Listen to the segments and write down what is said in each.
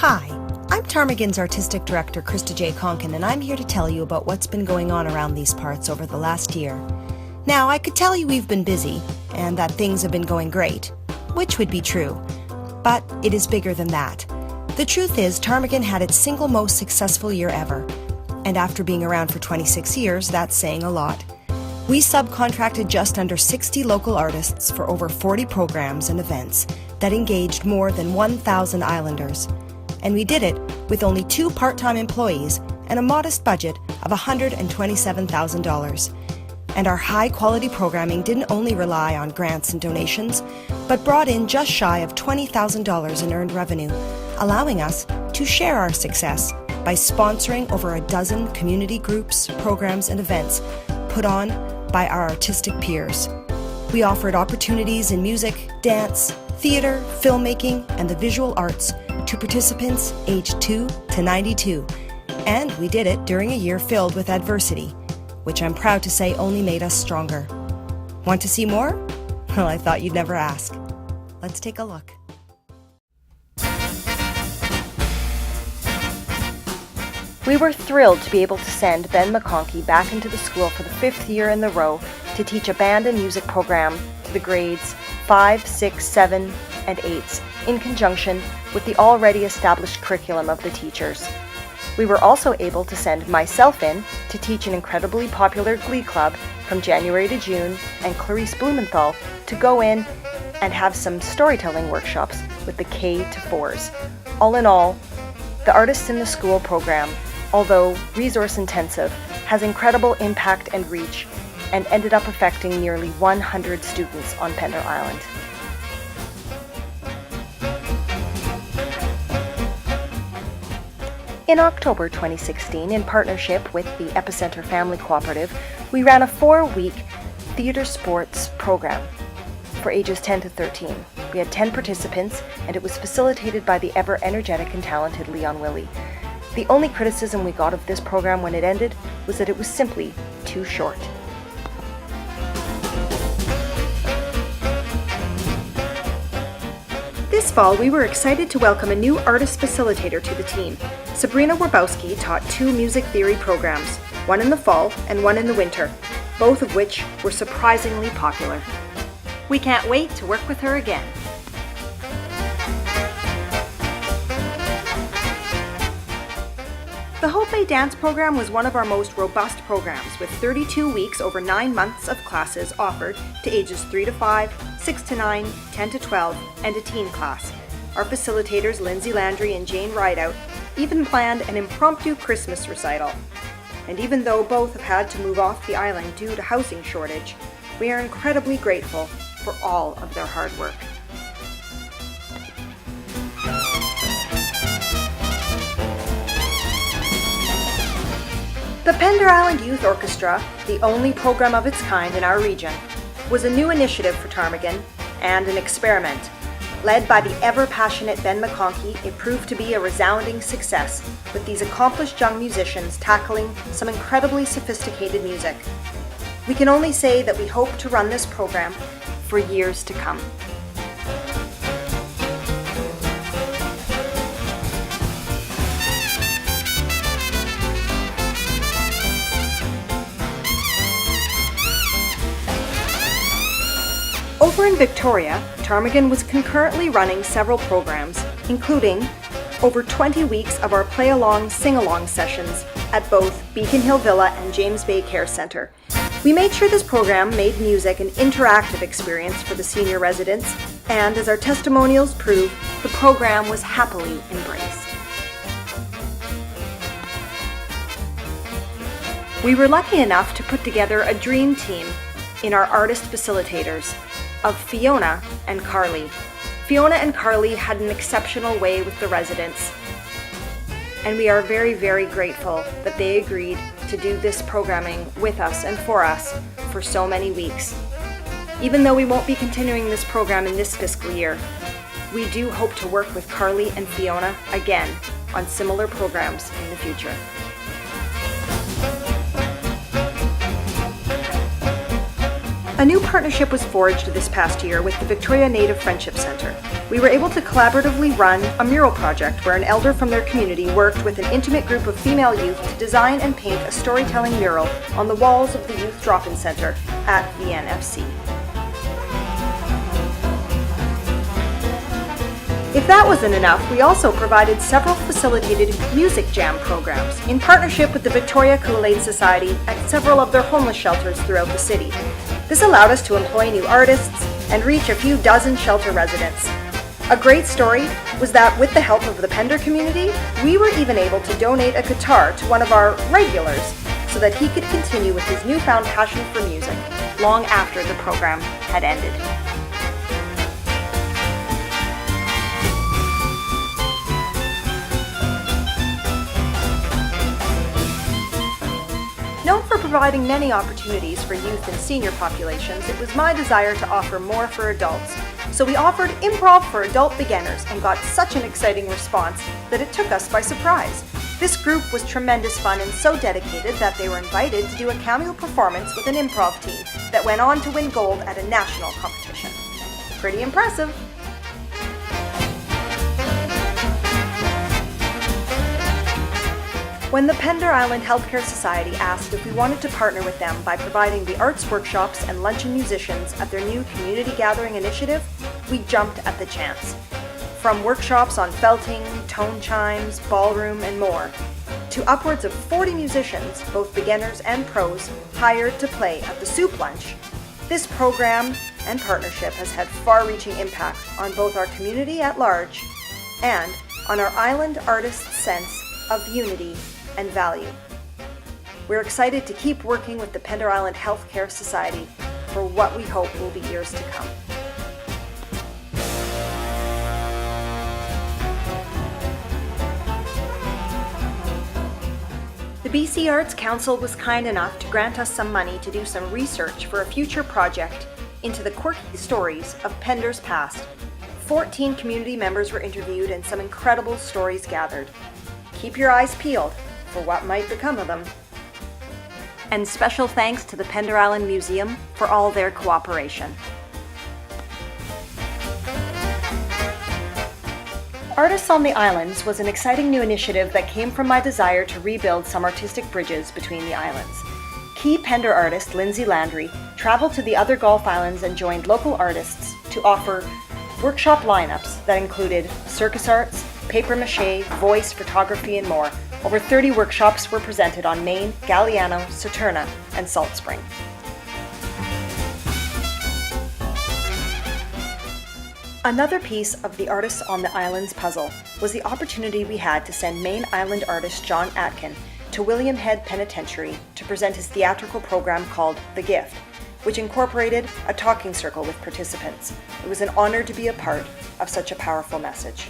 Hi, I'm Ptarmigan's Artistic Director, Krista J. Conkin, and I'm here to tell you about what's been going on around these parts over the last year. Now, I could tell you we've been busy, and that things have been going great, which would be true, but it is bigger than that. The truth is, Ptarmigan had its single most successful year ever, and after being around for 26 years, that's saying a lot. We subcontracted just under 60 local artists for over 40 programs and events that engaged more than 1,000 islanders. And we did it with only 2 part-time employees and a modest budget of $127,000. And our high-quality programming didn't only rely on grants and donations, but brought in just shy of $20,000 in earned revenue, allowing us to share our success by sponsoring over a dozen community groups, programs, and events put on by our artistic peers. We offered opportunities in music, dance, theater, filmmaking, and the visual arts to participants aged 2 to 92. And we did it during a year filled with adversity, which I'm proud to say only made us stronger. Want to see more? Well, I thought you'd never ask. Let's take a look. We were thrilled to be able to send Ben McConkey back into the school for the 5th year in a row to teach a band and music program to the grades 5, 6, 7, and 8s in conjunction with the already established curriculum of the teachers. We were also able to send myself in to teach an incredibly popular glee club from January to June, and Clarice Blumenthal to go in and have some storytelling workshops with the K to 4s. All in all, the Artists in the School program, although resource intensive, has incredible impact and reach and ended up affecting nearly 100 students on Pender Island. In October 2016, in partnership with the Epicenter Family Cooperative, we ran a 4-week theater sports program for ages 10 to 13. We had 10 participants, and it was facilitated by the ever-energetic and talented Leon Willie. The only criticism we got of this program when it ended was that it was simply too short. This fall, we were excited to welcome a new artist facilitator to the team. Sabrina Warbowski taught 2 music theory programs, one in the fall and one in the winter, both of which were surprisingly popular. We can't wait to work with her again. The Hope Bay Dance program was one of our most robust programs, with 32 weeks over 9 months of classes offered to ages 3 to 5, 6 to 9, 10 to 12, and a teen class. Our facilitators, Lindsay Landry and Jane Rideout, even planned an impromptu Christmas recital. And even though both have had to move off the island due to housing shortage, we are incredibly grateful for all of their hard work. The Pender Island Youth Orchestra, the only program of its kind in our region, was a new initiative for Ptarmigan and an experiment. Led by the ever-passionate Ben McConkey, it proved to be a resounding success, with these accomplished young musicians tackling some incredibly sophisticated music. We can only say that we hope to run this program for years to come. Over in Victoria, Ptarmigan was concurrently running several programs, including over 20 weeks of our play-along, sing-along sessions at both Beacon Hill Villa and James Bay Care Centre. We made sure this program made music an interactive experience for the senior residents, and as our testimonials prove, the program was happily embraced. We were lucky enough to put together a dream team in our artist facilitators of Fiona and Carly. Fiona and Carly had an exceptional way with the residents, and we are very, very grateful that they agreed to do this programming with us and for us for so many weeks. Even though we won't be continuing this program in this fiscal year, we do hope to work with Carly and Fiona again on similar programs in the future. A new partnership was forged this past year with the Victoria Native Friendship Centre. We were able to collaboratively run a mural project where an elder from their community worked with an intimate group of female youth to design and paint a storytelling mural on the walls of the Youth Drop-In Centre at the NFC. If that wasn't enough, we also provided several facilitated music jam programs in partnership with the Victoria Kool-Aid Society at several of their homeless shelters throughout the city. This allowed us to employ new artists and reach a few dozen shelter residents. A great story was that with the help of the Pender community, we were even able to donate a guitar to one of our regulars so that he could continue with his newfound passion for music long after the program had ended. Known for providing many opportunities for youth and senior populations, it was my desire to offer more for adults. So we offered improv for adult beginners and got such an exciting response that it took us by surprise. This group was tremendous fun and so dedicated that they were invited to do a cameo performance with an improv team that went on to win gold at a national competition. Pretty impressive. When the Pender Island Healthcare Society asked if we wanted to partner with them by providing the arts workshops and luncheon musicians at their new community gathering initiative, we jumped at the chance. From workshops on felting, tone chimes, ballroom, and more, to upwards of 40 musicians, both beginners and pros, hired to play at the soup lunch, this program and partnership has had far-reaching impact on both our community at large and on our island artists' sense of unity and value. We're excited to keep working with the Pender Island Healthcare Society for what we hope will be years to come. The BC Arts Council was kind enough to grant us some money to do some research for a future project into the quirky stories of Pender's past. 14 community members were interviewed and some incredible stories gathered. Keep your eyes peeled for what might become of them. And special thanks to the Pender Island Museum for all their cooperation. Artists on the Islands was an exciting new initiative that came from my desire to rebuild some artistic bridges between the islands. Key Pender artist Lindsay Landry traveled to the other Gulf Islands and joined local artists to offer workshop lineups that included circus arts, papier-mâché, voice, photography, and more. Over 30 workshops were presented on Maine, Galliano, Saturna, and Salt Spring. Another piece of the Artists on the Islands puzzle was the opportunity we had to send Maine Island artist John Atkin to William Head Penitentiary to present his theatrical program called The Gift, which incorporated a talking circle with participants. It was an honor to be a part of such a powerful message.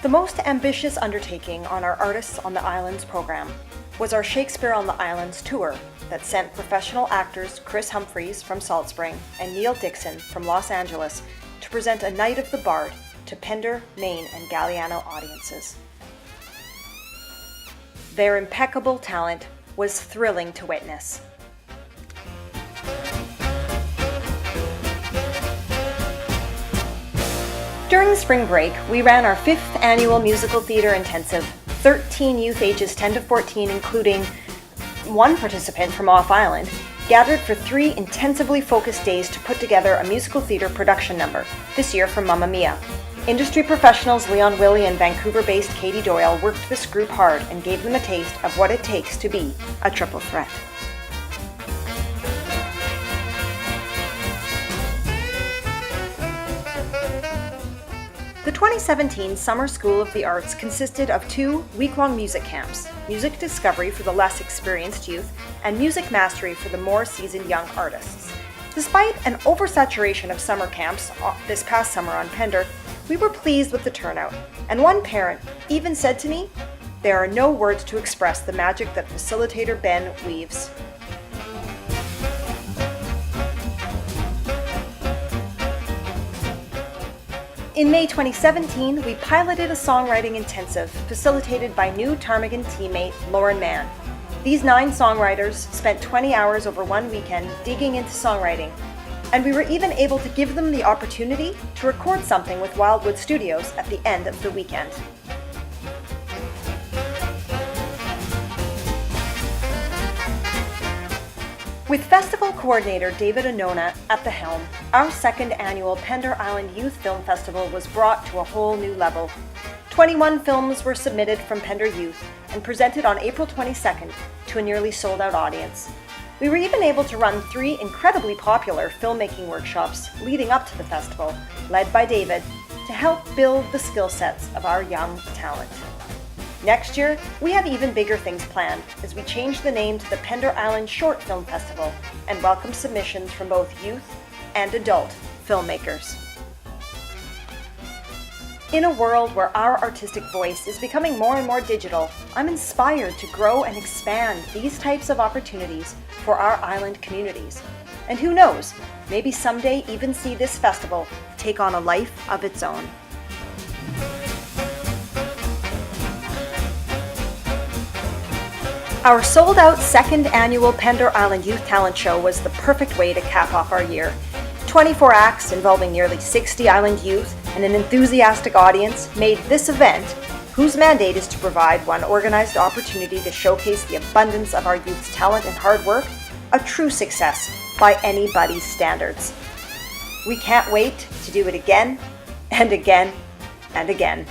The most ambitious undertaking on our Artists on the Islands program was our Shakespeare on the Islands tour that sent professional actors Chris Humphreys from Salt Spring and Neil Dixon from Los Angeles to present A Night of the Bard to Pender, Maine, and Galliano audiences. Their impeccable talent was thrilling to witness. During the spring break, we ran our 5th annual musical theater intensive. 13 youth ages 10 to 14, including one participant from off-island, gathered for 3 intensively focused days to put together a musical theater production number, this year for Mamma Mia. Industry professionals Leon Willie and Vancouver-based Katie Doyle worked this group hard and gave them a taste of what it takes to be a triple threat. The 2017 Summer School of the Arts consisted of 2 week-long music camps, music discovery for the less experienced youth, and music mastery for the more seasoned young artists. Despite an oversaturation of summer camps this past summer on Pender, we were pleased with the turnout, and one parent even said to me, "There are no words to express the magic that facilitator Ben weaves." In May 2017, we piloted a songwriting intensive facilitated by new Ptarmigan teammate Lauren Mann. These 9 songwriters spent 20 hours over one weekend digging into songwriting, and we were even able to give them the opportunity to record something with Wildwood Studios at the end of the weekend. With festival coordinator David Anona at the helm, our second annual Pender Island Youth Film Festival was brought to a whole new level. 21 films were submitted from Pender Youth and presented on April 22nd to a nearly sold-out audience. We were even able to run 3 incredibly popular filmmaking workshops leading up to the festival, led by David, to help build the skill sets of our young talent. Next year, we have even bigger things planned as we change the name to the Pender Island Short Film Festival and welcome submissions from both youth and adult filmmakers. In a world where our artistic voice is becoming more and more digital, I'm inspired to grow and expand these types of opportunities for our island communities. And who knows, maybe someday even see this festival take on a life of its own. Our sold-out second annual Pender Island Youth Talent Show was the perfect way to cap off our year. 24 acts involving nearly 60 island youth and an enthusiastic audience made this event, whose mandate is to provide one organized opportunity to showcase the abundance of our youth's talent and hard work, a true success by anybody's standards. We can't wait to do it again and again and again.